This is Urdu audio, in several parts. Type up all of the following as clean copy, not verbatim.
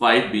5B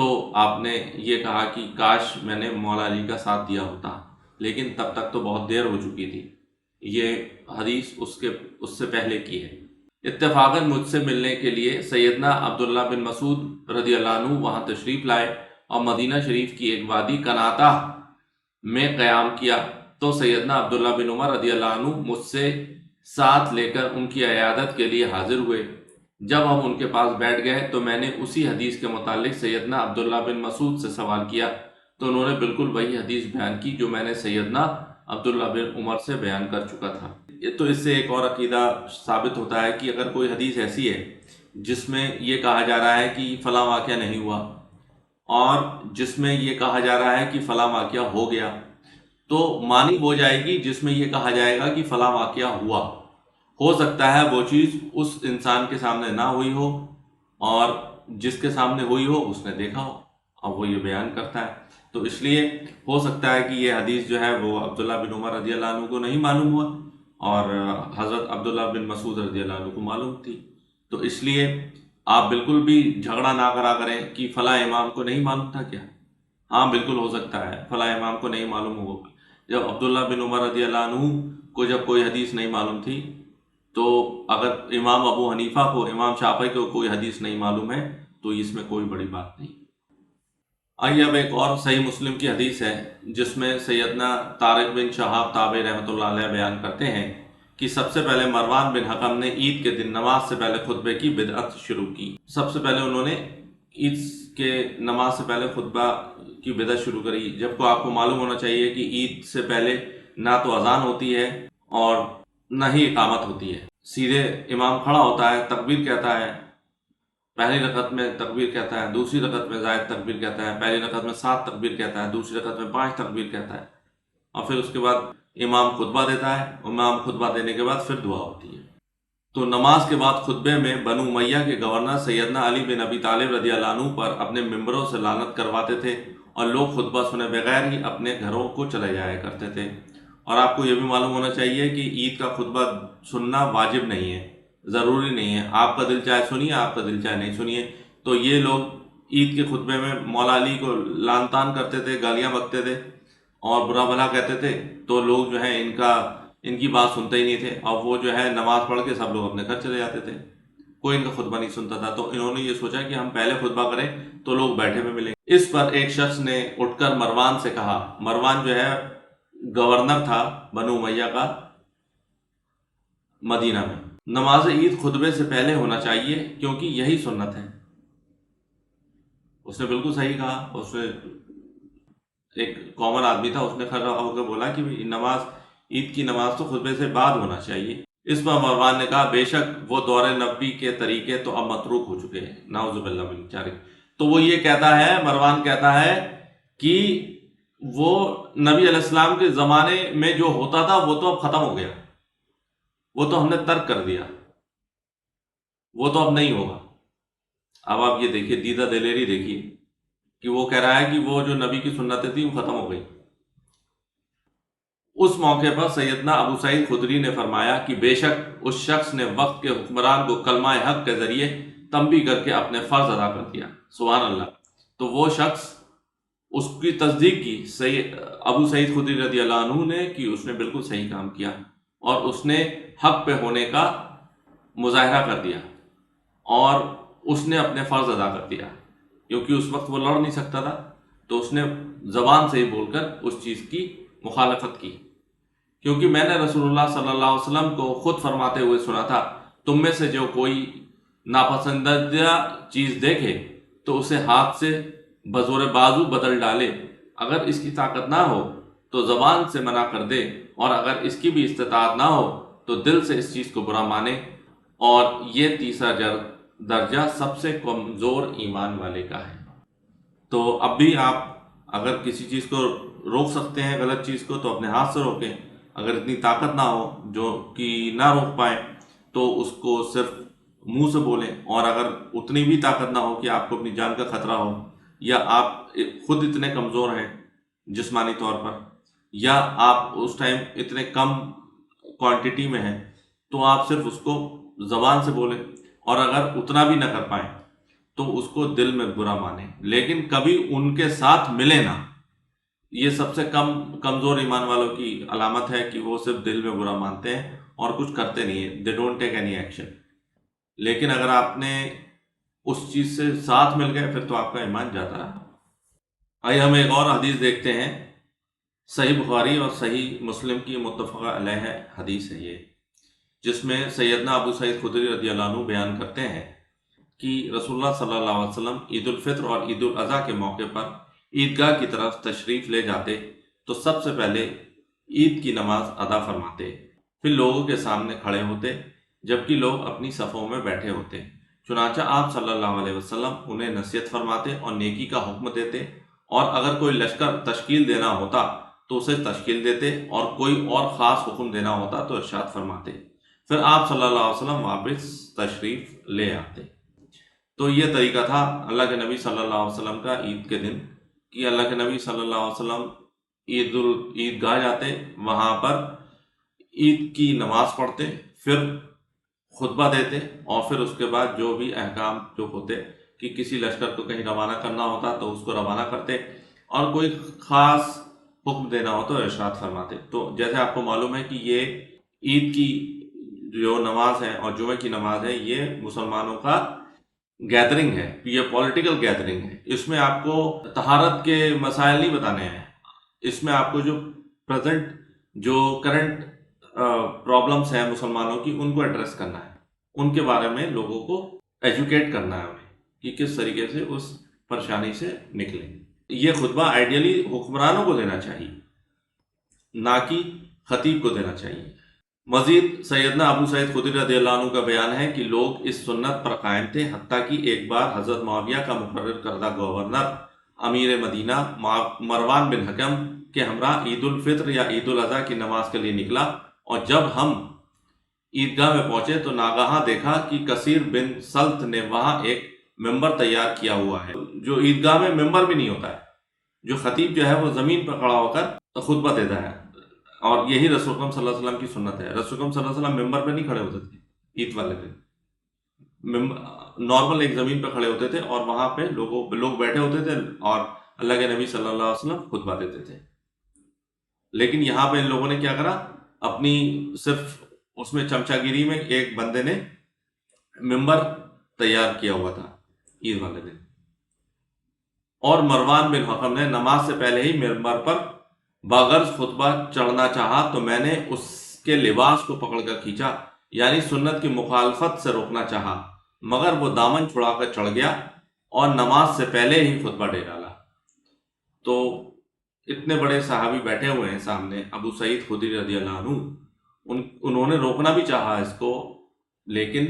تو آپ نے یہ کہا کہ کاش میں نے مولا علی کا ساتھ دیا ہوتا، لیکن تب تک تو بہت دیر ہو چکی تھی۔ یہ حدیث اس سے پہلے کی ہے۔ اتفاقاً مجھ سے ملنے کے لیے سیدنا عبداللہ بن مسعود رضی اللہ عنہ وہاں تشریف لائے اور مدینہ شریف کی ایک وادی کناتہ میں قیام کیا، تو سیدنا عبداللہ بن عمر رضی اللہ عنہ مجھ سے ساتھ لے کر ان کی عیادت کے لیے حاضر ہوئے۔ جب ہم ان کے پاس بیٹھ گئے تو میں نے اسی حدیث کے متعلق سیدنا عبداللہ بن مسعود سے سوال کیا، تو انہوں نے بالکل وہی حدیث بیان کی جو میں نے سیدنا عبداللہ بن عمر سے بیان کر چکا تھا۔ تو اس سے ایک اور عقیدہ ثابت ہوتا ہے کہ اگر کوئی حدیث ایسی ہے جس میں یہ کہا جا رہا ہے کہ فلاں واقعہ نہیں ہوا، اور جس میں یہ کہا جا رہا ہے کہ فلاں واقعہ ہو گیا، تو مانی ہو جائے گی جس میں یہ کہا جائے گا کہ فلاں واقعہ ہوا۔ ہو سکتا ہے وہ چیز اس انسان کے سامنے نہ ہوئی ہو، اور جس کے سامنے ہوئی ہو اس نے دیکھا ہو اور وہ یہ بیان کرتا ہے۔ تو اس لیے ہو سکتا ہے کہ یہ حدیث جو ہے وہ عبداللہ بن عمر رضی اللہ عنہ کو نہیں معلوم ہوا، اور حضرت عبداللہ بن مسعود رضی اللہ عنہ کو معلوم تھی۔ تو اس لیے آپ بالکل بھی جھگڑا نہ کرا کریں کہ فلاں امام کو نہیں معلوم تھا کیا۔ ہاں بالکل ہو سکتا ہے فلاں امام کو نہیں معلوم ہوگا۔ جب عبداللہ بن عمر رضی اللہ عنہ کو جب کوئی حدیث نہیں معلوم تھی، تو اگر امام ابو حنیفہ کو، امام شافعی کو کوئی حدیث نہیں معلوم ہے تو اس میں کوئی بڑی بات نہیں۔ آئیے اب ایک اور صحیح مسلم کی حدیث ہے جس میں سیدنا طارق بن شہاب تابعی رحمۃ اللہ علیہ بیان کرتے ہیں کہ سب سے پہلے مروان بن حکم نے عید کے دن نماز سے پہلے خطبے کی بدعت شروع کی۔ سب سے پہلے انہوں نے عید کے نماز سے پہلے خطبہ کی بدعت شروع کری، جبکہ آپ کو معلوم ہونا چاہیے کہ عید سے پہلے نہ تو اذان ہوتی ہے اور نہ ہی اقامت ہوتی ہے۔ سیدھے امام کھڑا ہوتا ہے، تکبیر کہتا ہے، پہلی رکعت میں تکبیر کہتا ہے، دوسری رکعت میں زائد تکبیر کہتا ہے، پہلی رکعت میں 7 تکبیر کہتا ہے، دوسری رکعت میں 5 تکبیر کہتا ہے، اور پھر اس کے بعد امام خطبہ دیتا ہے۔ امام خطبہ دینے کے بعد پھر دعا ہوتی ہے۔ تو نماز کے بعد خطبے میں بنو امیہ کے گورنر سیدنا علی بن ابی طالب رضی اللہ عنہ پر اپنے ممبروں سے لعنت کرواتے تھے، اور لوگ خطبہ سنے بغیر ہی اپنے گھروں کو چلے جایا کرتے تھے۔ اور آپ کو یہ بھی معلوم ہونا چاہیے کہ عید کا خطبہ سننا واجب نہیں ہے، ضروری نہیں ہے، آپ کا دل چاہے سنیے، آپ کا دل چاہے نہیں سنیے۔ تو یہ لوگ عید کے خطبے میں مولا علی کو لعن طعن کرتے تھے، گالیاں بکتے تھے اور برا بھلا کہتے تھے، تو لوگ جو ہے ان کی بات سنتے ہی نہیں تھے، اور وہ جو ہے نماز پڑھ کے سب لوگ اپنے گھر چلے جاتے تھے، کوئی ان کا خطبہ نہیں سنتا تھا۔ تو انہوں نے یہ سوچا کہ ہم پہلے خطبہ کریں تو لوگ بیٹھے ہوئے ملیں گے۔ اس پر ایک شخص نے اٹھ کر مروان سے کہا، مروان جو ہے گورنر تھا بنو امیہ کا مدینہ میں، نماز عید خطبے سے پہلے ہونا چاہیے کیونکہ یہی سنت ہے۔ اس نے بالکل صحیح کہا۔ اس نے ایک کامن آدمی تھا، اس نے کھڑا ہو کے بولا کہ نماز، عید کی نماز تو خطبے سے بعد ہونا چاہیے۔ اس پر مروان نے کہا بے شک وہ دور نبی کے طریقے تو اب متروک ہو چکے ہیں، نعوذ باللہ من ذالک۔ تو وہ یہ کہتا ہے، مروان کہتا ہے کہ وہ نبی علیہ السلام کے زمانے میں جو ہوتا تھا وہ تو اب ختم ہو گیا، وہ تو ہم نے ترک کر دیا، وہ تو اب نہیں ہوگا۔ اب آپ یہ دیکھیے، دیدہ دلیری دیکھیے کہ وہ کہہ رہا ہے کہ وہ جو نبی کی سنتیں تھیں وہ ختم ہو گئی۔ اس موقع پر سیدنا ابو سعید خدری نے فرمایا کہ بے شک اس شخص نے وقت کے حکمران کو کلمہ حق کے ذریعے تنبیہ کر کے اپنے فرض ادا کر دیا۔ سبحان اللہ۔ تو وہ شخص اس کی تصدیق کی ابو سعید خدری رضی اللہ عنہ نے کہ اس نے بالکل صحیح کام کیا، اور اس نے حق پہ ہونے کا مظاہرہ کر دیا، اور اس نے اپنے فرض ادا کر دیا، کیونکہ اس وقت وہ لڑ نہیں سکتا تھا، تو اس نے زبان سے ہی بول کر اس چیز کی مخالفت کی۔ کیونکہ میں نے رسول اللہ صلی اللہ علیہ وسلم کو خود فرماتے ہوئے سنا تھا، تم میں سے جو کوئی ناپسندیدہ چیز دیکھے تو اسے ہاتھ سے بزور بازو بدل ڈالے، اگر اس کی طاقت نہ ہو تو زبان سے منع کر دے، اور اگر اس کی بھی استطاعت نہ ہو تو دل سے اس چیز کو برا مانے، اور یہ تیسرا درجہ سب سے کمزور ایمان والے کا ہے۔ تو اب بھی آپ اگر کسی چیز کو روک سکتے ہیں، غلط چیز کو، تو اپنے ہاتھ سے روکیں۔ اگر اتنی طاقت نہ ہو جو کہ نہ روک پائیں تو اس کو صرف منہ سے بولیں، اور اگر اتنی بھی طاقت نہ ہو کہ آپ کو اپنی جان کا خطرہ ہو، یا آپ خود اتنے کمزور ہیں جسمانی طور پر، یا آپ اس ٹائم اتنے کم کوانٹٹی میں ہیں، تو آپ صرف اس کو زبان سے بولیں، اور اگر اتنا بھی نہ کر پائیں تو اس کو دل میں برا مانے، لیکن کبھی ان کے ساتھ ملے نہ۔ یہ سب سے کمزور ایمان والوں کی علامت ہے کہ وہ صرف دل میں برا مانتے ہیں اور کچھ کرتے نہیں ہیں، they don't take any action. لیکن اگر آپ نے اس چیز سے ساتھ مل گئے پھر تو آپ کا ایمان جاتا رہا۔ آئیے ہم ایک اور حدیث دیکھتے ہیں، صحیح بخاری اور صحیح مسلم کی متفقہ علیہ حدیث ہے یہ، جس میں سیدنا ابو سعید خدری رضی اللہ عنہ بیان کرتے ہیں کہ رسول اللہ صلی اللہ علیہ وسلم عید الفطر اور عید الاضحیٰ کے موقع پر عیدگاہ کی طرف تشریف لے جاتے تو سب سے پہلے عید کی نماز ادا فرماتے، پھر لوگوں کے سامنے کھڑے ہوتے جبکہ لوگ اپنی صفوں میں بیٹھے ہوتے۔ چنانچہ آپ صلی اللہ علیہ وسلم انہیں نصیحت فرماتے اور نیکی کا حکم دیتے، اور اگر کوئی لشکر تشکیل دینا ہوتا تو اسے تشکیل دیتے، اور کوئی اور خاص حکم دینا ہوتا تو ارشاد فرماتے، پھر آپ صلی اللہ علیہ وسلم واپس تشریف لے آتے۔ تو یہ طریقہ تھا اللہ کے نبی صلی اللہ علیہ وسلم کا عید کے دن، کہ اللہ کے نبی صلی اللہ علیہ وسلم عیدگاہ جاتے، وہاں پر عید کی نماز پڑھتے، پھر خطبہ دیتے، اور پھر اس کے بعد جو بھی احکام جو ہوتے کہ کسی لشکر کو کہیں روانہ کرنا ہوتا تو اس کو روانہ کرتے، اور کوئی خاص حکم دینا ہو تو ارشاد فرماتے۔ تو جیسے آپ کو معلوم ہے کہ یہ عید کی جو نماز ہے اور جمعہ کی نماز ہے، یہ مسلمانوں کا گیدرنگ ہے، یہ پولیٹیکل گیدرنگ ہے۔ اس میں آپ کو طہارت کے مسائل نہیں بتانے ہیں، اس میں آپ کو جو کرنٹ پرابلمس ہیں مسلمانوں کی ان کو ایڈریس کرنا ہے، ان کے بارے میں لوگوں کو ایجوکیٹ کرنا ہے انہیں کہ کس طریقے سے اس پریشانی سے نکلیں۔ یہ خطبہ آئیڈیلی حکمرانوں کو دینا چاہیے، نہ کہ خطیب کو دینا چاہیے۔ مزید سیدنا ابو سعید خدری رضی اللہ عنہ کا بیان ہے کہ لوگ اس سنت پر قائم تھے، حتیٰ کہ ایک بار حضرت معاویہ کا مقرر کردہ گورنر امیر مدینہ مروان بن حکم کے ہمراہ عید الفطر یا عید الاضحیٰ کی نماز کے لیے نکلا، اور جب ہم عیدگاہ میں پہنچے تو ناگہاں دیکھا کہ کثیر بن سلط نے وہاں ایک ممبر تیار کیا ہوا ہے، جو عیدگاہ میں ممبر بھی نہیں ہوتا ہے، جو خطیب جو ہے وہ زمین پر کھڑا ہو کر خطبہ دیتا ہے، اور یہی رسول اکرم صلی اللہ علیہ وسلم کی سنت ہے۔ رسول اکرم صلی اللہ علیہ وسلم ممبر پہ نہیں کھڑے ہوتے تھے عید والے دن، نارمل ایک زمین پہ کھڑے ہوتے تھے، اور وہاں پہ لوگ بیٹھے ہوتے تھے اور اللہ کے نبی صلی اللہ علیہ وسلم خطبہ دیتے تھے۔ لیکن یہاں پہ ان لوگوں نے کیا کرا، اپنی صرف اس میں چمچہ گیری میں ایک بندے نے ممبر تیار کیا ہوا تھا عید والے دن، اور مروان بن حکم نے نماز سے پہلے ہی ممبر پر باغرض خطبہ چڑھنا چاہا تو میں نے اس کے لباس کو پکڑ کر کھینچا، یعنی سنت کی مخالفت سے روکنا چاہا، مگر وہ دامن چھڑا کر چڑھ گیا اور نماز سے پہلے ہی خطبہ دے ڈالا۔ تو اتنے بڑے صحابی بیٹھے ہوئے ہیں سامنے، ابو سعید خدری رضی اللہ عنہ، انہوں نے روکنا بھی چاہا اس کو، لیکن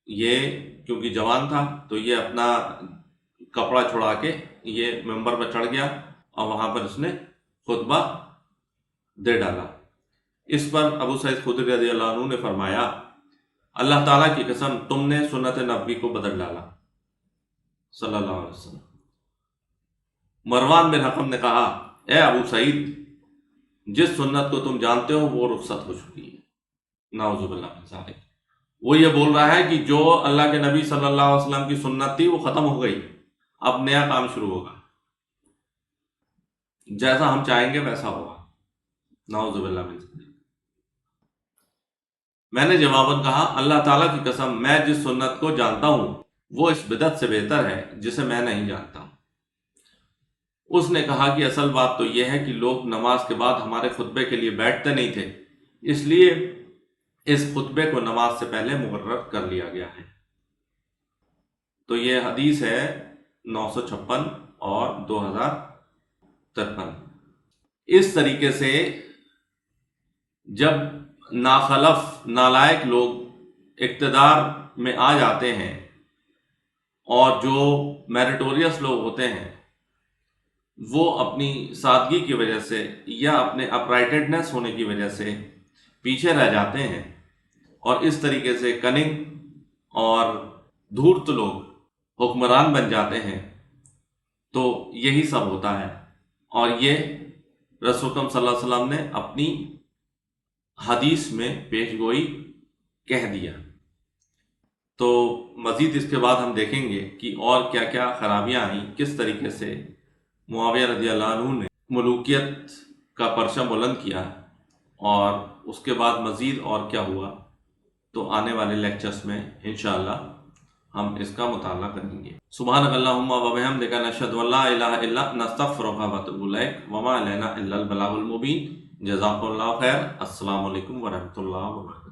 یہ کیونکہ جوان تھا تو یہ اپنا کپڑا چھڑا کے یہ ممبر پر چڑھ گیا اور وہاں پر اس نے خطبہ دے ڈالا۔ اس پر ابو سعید خدری رضی اللہ عنہ نے فرمایا، اللہ تعالیٰ کی قسم تم نے سنت نبوی کو بدل ڈالا صلی اللہ علیہ وسلم۔ مروان بن حکم نے کہا، اے ابو سعید، جس سنت کو تم جانتے ہو وہ رخصت ہو چکی ہے، نعوذ باللہ من ذالک۔ وہ یہ بول رہا ہے کہ جو اللہ کے نبی صلی اللہ علیہ وسلم کی سنت تھی وہ ختم ہو گئی، اب نیا کام شروع ہوگا، جیسا ہم چاہیں گے ویسا ہوگا، نعوذ باللہ من ذالک۔ میں نے جواباً کہا، اللہ تعالیٰ کی قسم میں جس سنت کو جانتا ہوں وہ اس بدعت سے بہتر ہے جسے میں نہیں جانتا۔ اس نے کہا کہ اصل بات تو یہ ہے کہ لوگ نماز کے بعد ہمارے خطبے کے لیے بیٹھتے نہیں تھے، اس لیے اس خطبے کو نماز سے پہلے مقرر کر لیا گیا ہے۔ تو یہ حدیث ہے 956 اور 2053۔ اس طریقے سے جب ناخلف نالائق لوگ اقتدار میں آ جاتے ہیں اور جو میریٹوریس لوگ ہوتے ہیں وہ اپنی سادگی کی وجہ سے یا اپنے اپرائٹڈنس ہونے کی وجہ سے پیچھے رہ جاتے ہیں، اور اس طریقے سے کننگ اور دھورت لوگ حکمران بن جاتے ہیں، تو یہی سب ہوتا ہے۔ اور یہ رسول اکرم صلی اللہ علیہ وسلم نے اپنی حدیث میں پیش گوئی کہہ دیا۔ تو مزید اس کے بعد ہم دیکھیں گے کہ اور کیا کیا خرابیاں آئیں، کس طریقے سے معاویہ رضی اللہ عنہ نے ملوکیت کا پرچم بلند کیا، اور اس کے بعد مزید اور کیا ہوا، تو آنے والے لیکچرز میں انشاءاللہ ہم اس کا مطالعہ کریں گے۔ سبحانک اللہم و بحمدک، نشہد ان لا الہ الا انت، نستغفرک و نتوب الیک، وما علینا الا البلاغ المبین۔ جزاکم اللہ خیر۔ السلام علیکم ورحمۃ اللہ وبرکاتہ۔